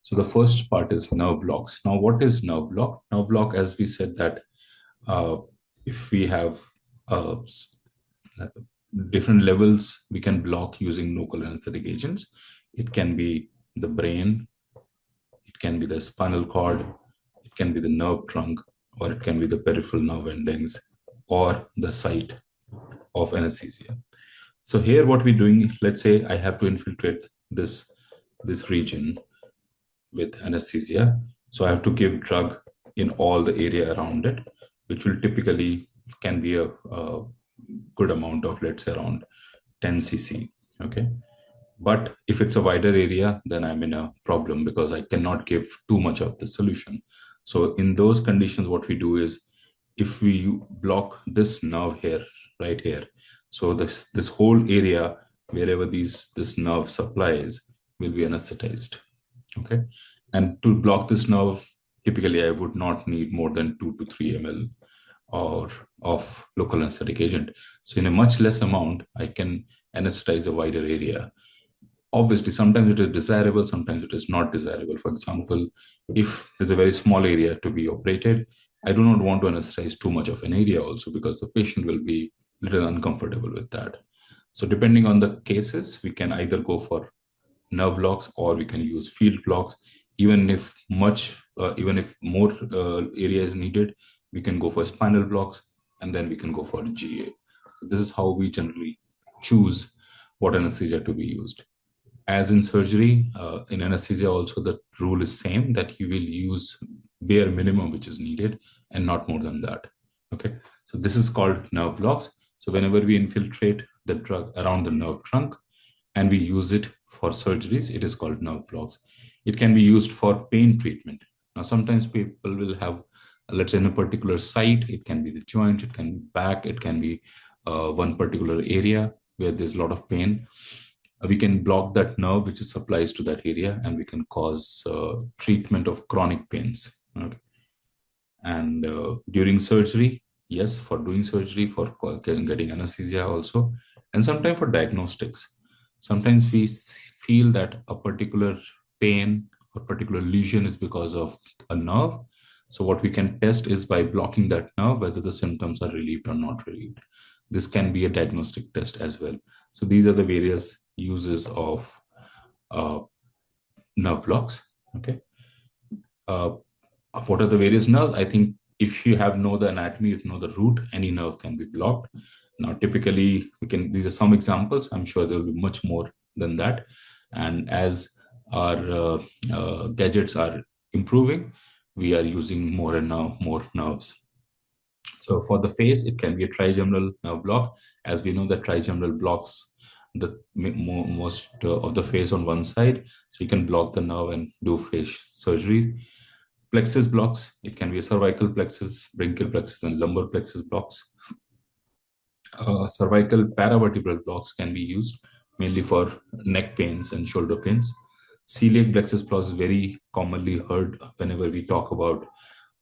So the first part is nerve blocks. Now, what is nerve block? Nerve block, as we said, that uh, if we have uh, different levels, we can block using local anesthetic agents. It can be the brain, it can be the spinal cord, it can be the nerve trunk, or it can be the peripheral nerve endings, or the site of anesthesia. So here, what we're doing, let's say I have to infiltrate this region with anesthesia. So I have to give drug in all the area around it, which will typically can be a good amount of, let's say, around 10 cc. Okay. But if it's a wider area, then I'm in a problem because I cannot give too much of the solution. So in those conditions, what we do is if we block this nerve here, right here, so this whole area wherever this nerve supplies will be anesthetized. Okay. And to block this nerve, typically I would not need more than 2 to 3 ml or of local anesthetic agent. So in a much less amount, I can anesthetize a wider area. Obviously, sometimes it is desirable, sometimes it is not desirable. For example, if there's a very small area to be operated, I do not want to anesthetize too much of an area also because the patient will be a little uncomfortable with that. So depending on the cases, we can either go for nerve blocks or we can use field blocks. Even if more area is needed, we can go for spinal blocks and then we can go for GA. So this is how we generally choose what anesthesia to be used. As in surgery, in anesthesia also the rule is same, that you will use bare minimum which is needed and not more than that. Okay, so this is called nerve blocks. So whenever we infiltrate the drug around the nerve trunk and we use it for surgeries, it is called nerve blocks. It can be used for pain treatment. Now, sometimes people will have, let's say, in a particular site, it can be the joint, it can be back, it can be one particular area where there's a lot of pain. We can block that nerve which is supplies to that area, and we can cause treatment of chronic pains. Okay. And during surgery, yes, for doing surgery, for getting anesthesia also, and sometimes for diagnostics. Sometimes we feel that a particular pain or particular lesion is because of a nerve. So what we can test is by blocking that nerve, whether the symptoms are relieved or not relieved. This can be a diagnostic test as well. So these are the various uses of nerve blocks. Okay. What are the various nerves? I think if you know the anatomy, if you know the root, any nerve can be blocked. Now, typically, these are some examples. I'm sure there will be much more than that. And as our gadgets are improving, we are using more and more nerves. So for the face, it can be a trigeminal nerve block. As we know, that trigeminal blocks the most of the face on one side. So you can block the nerve and do face surgery. Plexus blocks, it can be a cervical plexus, brachial plexus, and lumbar plexus blocks. Cervical paravertebral blocks can be used mainly for neck pains and shoulder pains. Celiac plexus blocks is very commonly heard whenever we talk about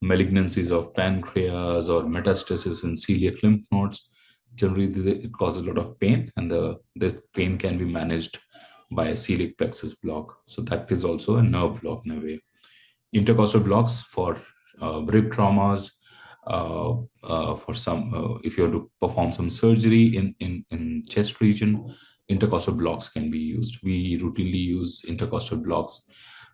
malignancies of pancreas or metastasis in celiac lymph nodes. Generally, it causes a lot of pain, and this pain can be managed by a celiac plexus block. So that is also a nerve block in a way. Intercostal blocks for rib traumas, for some if you have to perform some surgery in chest region, intercostal blocks can be used. We routinely use intercostal blocks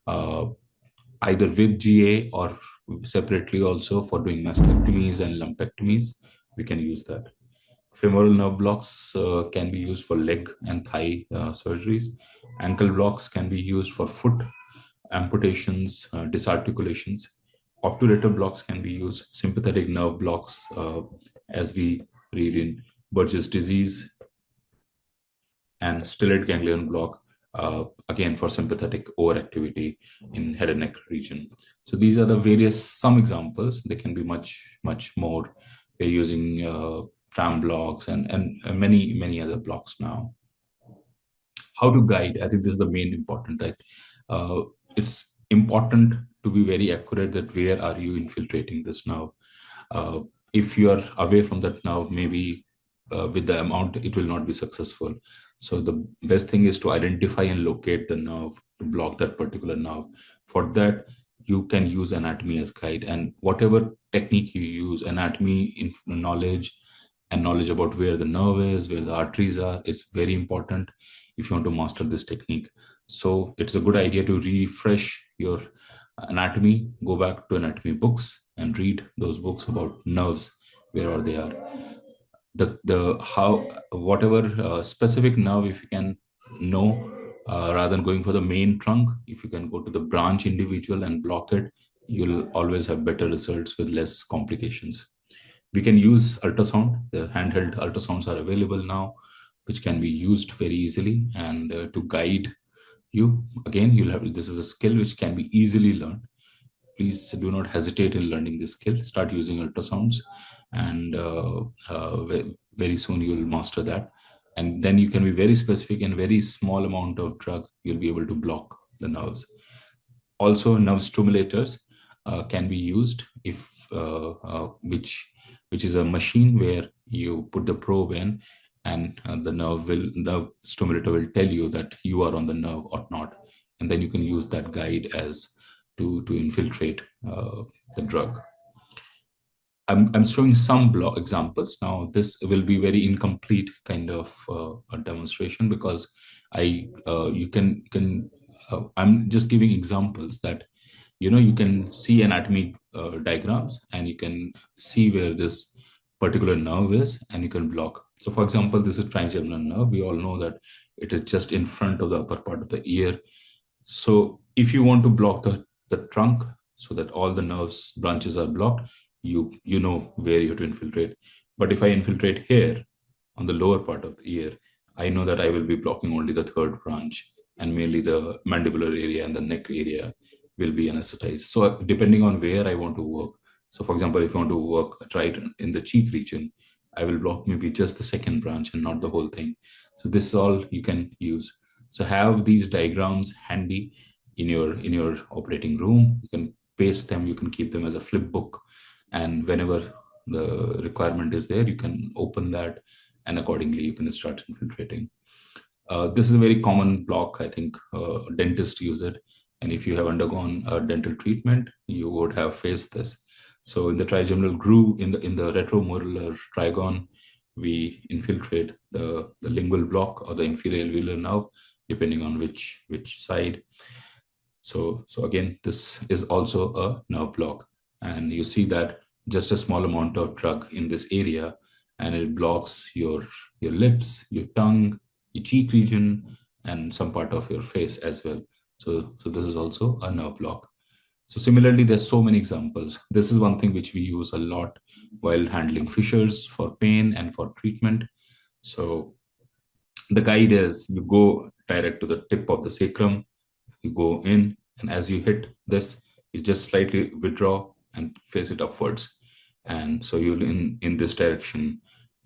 either with GA or separately also for doing mastectomies and lumpectomies. We can use that. Femoral nerve blocks can be used for leg and thigh surgeries. Ankle blocks can be used for foot amputations, disarticulations. Obturator blocks can be used. Sympathetic nerve blocks, as we read in Burgess disease, and stellate ganglion block, again for sympathetic overactivity in head and neck region. So these are the some examples. They can be much more. We're using tram blocks and many other blocks now. How to guide? I think this is the main important. Right? It's important to be very accurate that where are you infiltrating this nerve. If you are away from that nerve, maybe with the amount, it will not be successful. So the best thing is to identify and locate the nerve to block that particular nerve. For that, you can use anatomy as guide, and whatever technique you use, anatomy knowledge and knowledge about where the nerve is, where the arteries are, is very important if you want to master this technique. So it's a good idea to refresh your anatomy, go back to anatomy books and read those books about nerves, where are they are. The how, whatever specific nerve, if you can know, rather than going for the main trunk, if you can go to the branch individual and block it, you'll always have better results with less complications. We can use ultrasound. The handheld ultrasounds are available now, which can be used very easily and to guide you. Again, you'll have, this is a skill which can be easily learned. Please do not hesitate in learning this skill. Start using ultrasounds, and very soon you will master that. And then you can be very specific, in very small amount of drug, you'll be able to block the nerves. Also, nerve stimulators can be used, if which is a machine where you put the probe in, and the nerve stimulator will tell you that you are on the nerve or not, and then you can use that guide as to infiltrate the drug. I'm showing some examples now. This will be very incomplete kind of a demonstration, because you can I'm just giving examples that you can see anatomy diagrams, and you can see where this particular nerve is, and you can block. So for example, this is trigeminal nerve. We all know that it is just in front of the upper part of the ear. So if you want to block the trunk, so that all the nerves branches are blocked, you know where you have to infiltrate. But if I infiltrate here on the lower part of the ear, I know that I will be blocking only the third branch, and mainly the mandibular area and the neck area will be anesthetized. So depending on where I want to work, so for example, if I want to work right in the cheek region, I will block maybe just the second branch and not the whole thing. So this is all you can use. So have these diagrams handy in your operating room. You can paste them, you can keep them as a flip book, and whenever the requirement is there, you can open that, and accordingly you can start infiltrating. This is a very common block. I think dentists use it, and if you have undergone a dental treatment, you would have faced this. So in the trigeminal groove, in the retromolar trigon, we infiltrate the lingual block or the inferior alveolar nerve, depending on which side. So again, this is also a nerve block, and you see that just a small amount of drug in this area, and it blocks your lips, your tongue, your cheek region, and some part of your face as well. So this is also a nerve block. So similarly, there's so many examples. This is one thing which we use a lot while handling fissures for pain and for treatment. So the guide is, you go direct to the tip of the sacrum, you go in, and as you hit this, you just slightly withdraw and face it upwards. And so you'll in this direction,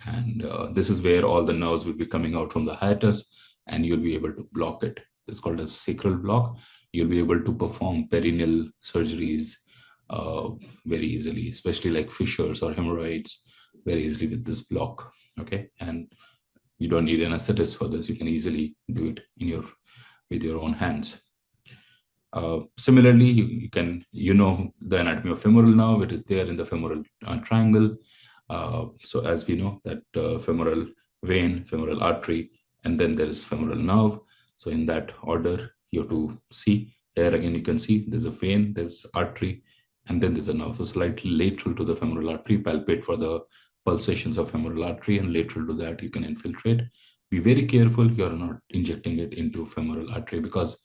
and this is where all the nerves will be coming out from the hiatus, and you'll be able to block it. It's called a sacral block. You'll be able to perform perineal surgeries very easily, especially like fissures or hemorrhoids, very easily with this block. Okay, and you don't need an anesthetist for this. You can easily do it with your own hands. Similarly, you can the anatomy of femoral nerve. It is there in the femoral triangle. So as we know that femoral vein, femoral artery, and then there is femoral nerve. So in that order, you have to see. Here again, you can see there's a vein, there's artery, and then there's a nerve. So slightly lateral to the femoral artery, palpate for the pulsations of femoral artery, and lateral to that, you can infiltrate. Be very careful you're not injecting it into femoral artery, because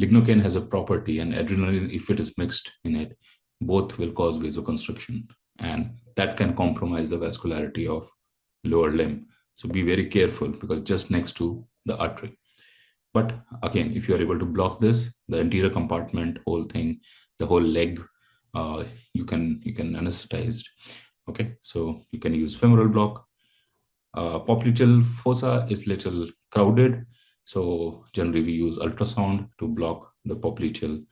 lignocaine has a property, and adrenaline, if it is mixed in it, both will cause vasoconstriction, and that can compromise the vascularity of lower limb. So be very careful, because just next to the artery. But again, if you are able to block this, the anterior compartment, whole thing, the whole leg, you can anesthetize. Okay, so you can use femoral block. Popliteal fossa is little crowded, so generally we use ultrasound to block the popliteal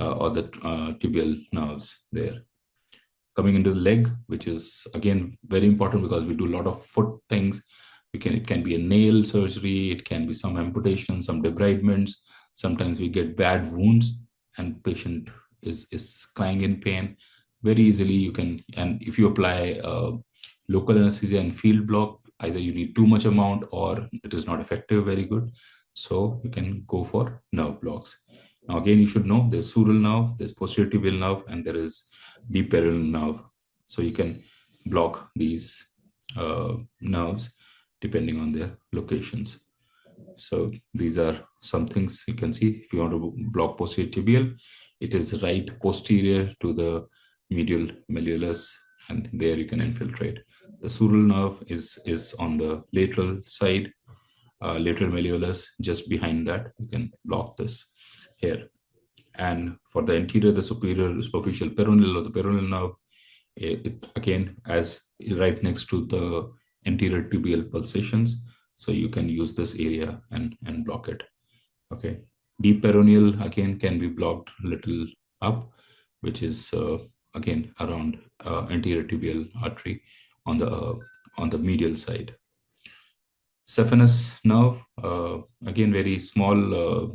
or the tibial nerves there. Coming into the leg, which is again very important, because we do a lot of foot things. It can be a nail surgery, it can be some amputation, some debridements. Sometimes we get bad wounds and patient is crying in pain. Very easily you can, and if you apply local anesthesia and field block, either you need too much amount or it is not effective very good. So you can go for nerve blocks. Now again, you should know there's sural nerve, there's posterior tibial nerve, and there is deep peroneal nerve. So you can block these nerves depending on their locations. So these are some things you can see. If you want to block posterior tibial, it is right posterior to the medial malleolus, and there you can infiltrate. The sural nerve is on the lateral side, lateral malleolus, just behind that. You can block this here. And for the anterior, the superior superficial peroneal or the peroneal nerve, it again as right next to the anterior tibial pulsations. So you can use this area and block it. Okay. Deep peroneal again can be blocked a little up, which is again around anterior tibial artery on the medial side. Saphenous nerve, again very small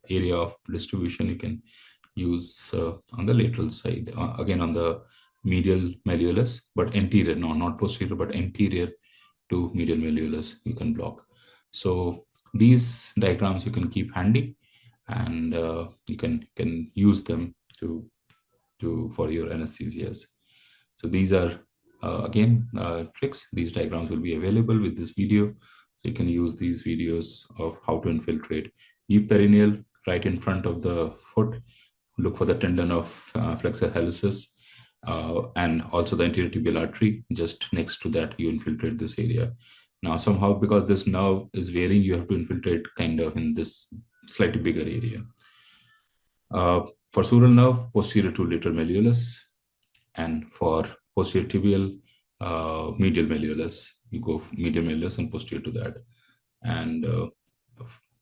area of distribution. You can use on the lateral side, again on the medial malleolus, but anterior, no, not posterior, but anterior to medial malleolus, you can block. So these diagrams you can keep handy, and you can use them to for your anesthesias. So these are again tricks. These diagrams will be available with this video. So you can use these videos of how to infiltrate deep perineal right in front of the foot. Look for the tendon of flexor hallucis, and also the anterior tibial artery. Just next to that, you infiltrate this area. Now, somehow, because this nerve is varying, you have to infiltrate kind of in this slightly bigger area. For sural nerve, posterior to lateral malleolus, and for posterior tibial, medial malleolus, you go medial malleolus and posterior to that. And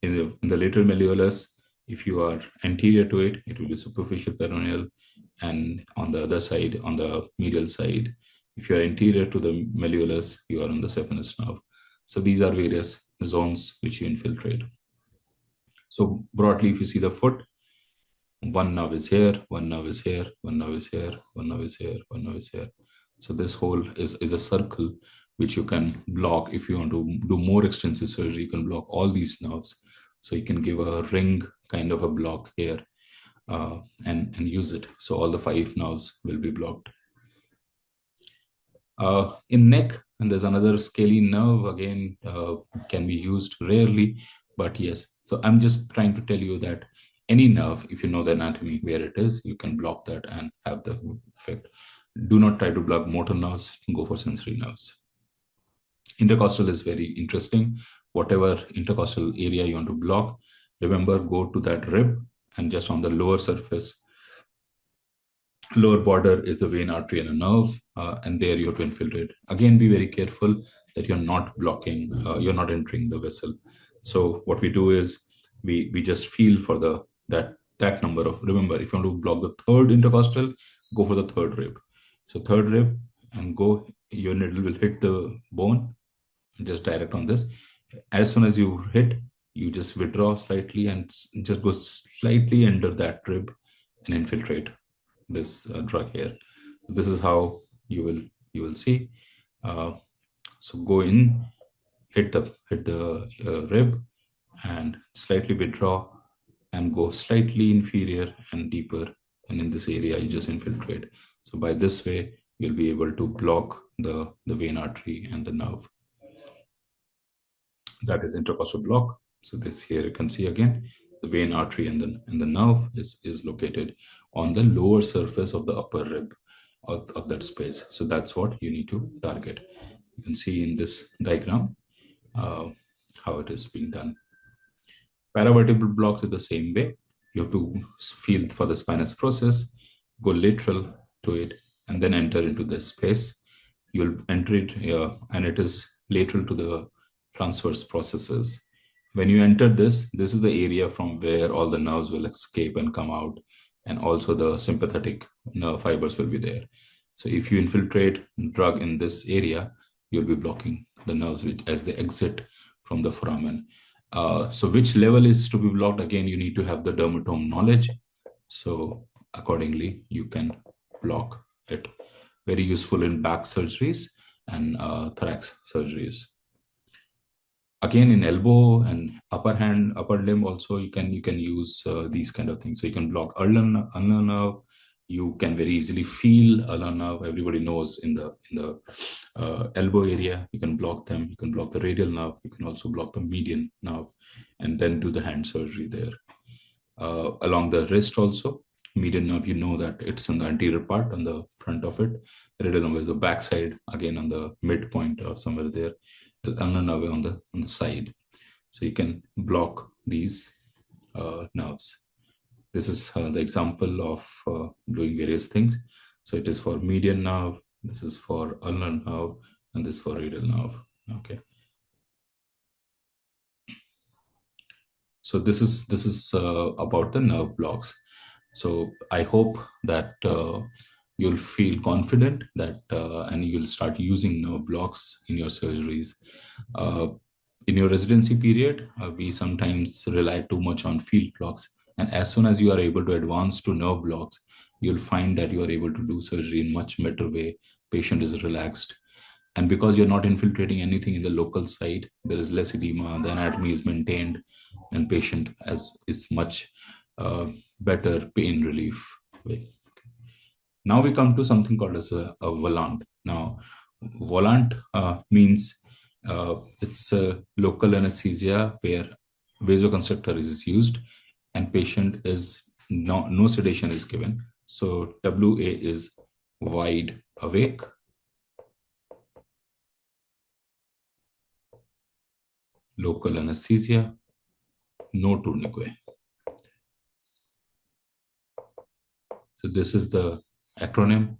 in the lateral malleolus, if you are anterior to it, it will be superficial peroneal, and on the other side, on the medial side, if you are anterior to the malleolus, you are on the saphenous nerve. So these are various zones which you infiltrate. So broadly, if you see the foot, one nerve is here, one nerve is here, one nerve is here, one nerve is here, one nerve is here. So this whole is a circle which you can block. If you want to do more extensive surgery, you can block all these nerves. So you can give a ring kind of a block here and use it. So all the 5 nerves will be blocked. In neck, and there's another scalene nerve, again, can be used rarely, but yes. So I'm just trying to tell you that any nerve, if you know the anatomy where it is, you can block that and have the effect. Do not try to block motor nerves, go for sensory nerves. Intercostal is very interesting. Whatever intercostal area you want to block, remember, go to that rib, and just on the lower surface, lower border is the vein, artery, and a nerve, and there you have to infiltrate. Again, be very careful that you're not blocking, you're not entering the vessel. So what we do is we just feel for that number of, remember, if you want to block the 3rd intercostal, go for the 3rd rib. So 3rd rib, and go, your needle will hit the bone, just direct on this. As soon as you hit, you just withdraw slightly and just go slightly under that rib and infiltrate this drug here. This is how you will see. So go in, hit the rib, and slightly withdraw, and go slightly inferior and deeper, and in this area you just infiltrate. So by this way, you'll be able to block the vein, artery, and the nerve. That is intercostal block. So this here you can see again, the vein, artery, and the nerve is located on the lower surface of the upper rib of that space. So that's what you need to target. You can see in this diagram how it is being done. Paravertebral blocks are the same way. You have to feel for the spinous process, go lateral to it, and then enter into this space. You'll enter it here, and it is lateral to the transverse processes. When you enter this is the area from where all the nerves will escape and come out, and also the sympathetic nerve fibers will be there. So if you infiltrate drug in this area, you'll be blocking the nerves which as they exit from the foramen. So which level is to be blocked? Again, you need to have the dermatome knowledge. So accordingly, you can block it. Very useful in back surgeries and thorax surgeries. Again, in elbow and upper hand, upper limb also, you can use these kind of things. So you can block ulnar nerve. You can very easily feel ulnar nerve. Everybody knows in the elbow area, you can block them. You can block the radial nerve. You can also block the median nerve, and then do the hand surgery there. Along the wrist also, median nerve, you know that it's on the anterior part, on the front of it. The radial nerve is the back side, again on the midpoint of somewhere there. The ulnar nerve on the side. So you can block these nerves. This is the example of doing various things. So it is for median nerve, this is for ulnar nerve, and this for radial nerve. Okay. So this is about the nerve blocks. So I hope that you'll feel confident that and you'll start using nerve blocks in your surgeries. In your residency period, we sometimes rely too much on field blocks. And as soon as you are able to advance to nerve blocks, you'll find that you are able to do surgery in much better way. Patient is relaxed. And because you're not infiltrating anything in the local site, there is less edema, the anatomy is maintained, and patient is much better pain relief way. Now we come to something called as a volant. Now, volant means it's a local anesthesia where vasoconstrictor is used and patient is no sedation is given. So WA is wide awake. Local anesthesia, no tourniquet. So this is the acronym.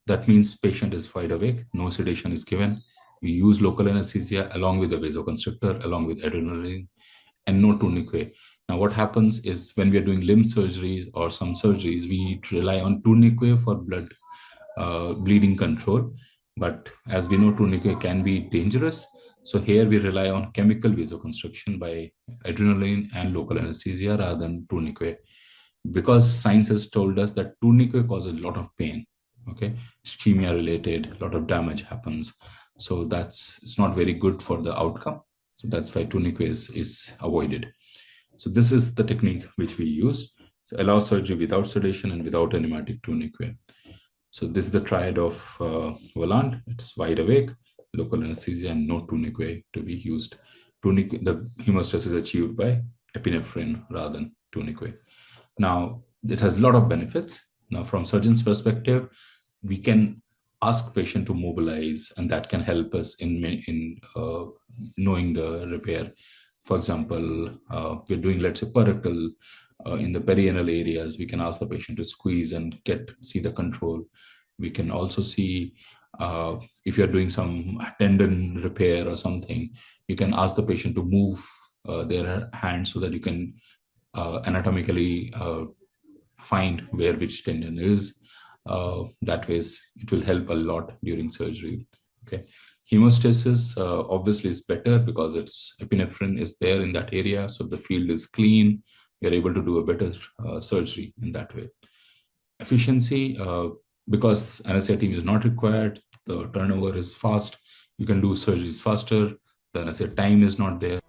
That means patient is wide awake, no sedation is given. We use local anesthesia along with the vasoconstrictor, along with adrenaline, and no tourniquet. Now, what happens is when we are doing limb surgeries or some surgeries, we rely on tourniquet for blood bleeding control. But as we know, tourniquet can be dangerous. So here we rely on chemical vasoconstriction by adrenaline and local anesthesia rather than tourniquet, because science has told us that tourniquet causes a lot of pain. Okay, ischemia related, a lot of damage happens. So it's not very good for the outcome. So that's why tourniquet is avoided. So this is the technique which we use. So allow surgery without sedation and without a pneumatic tourniquet. So this is the triad of volant. It's wide awake, local anesthesia, and no tourniquet to be used. Tourniquet, the hemostasis is achieved by epinephrine rather than tourniquet. Now, it has a lot of benefits. Now, from surgeon's perspective, we can ask patient to mobilize, and that can help us in knowing the repair. For example, we're doing, let's say, perical in the perianal areas. We can ask the patient to squeeze and see the control. We can also see if you're doing some tendon repair or something, you can ask the patient to move their hand so that you can anatomically find where which tendon is. That way, it will help a lot during surgery. Okay, hemostasis obviously is better because its epinephrine is there in that area, so the field is clean. You're able to do a better surgery in that way. Efficiency, because anesthesia is not required, the turnover is fast. You can do surgeries faster. The anesthesia time is not there.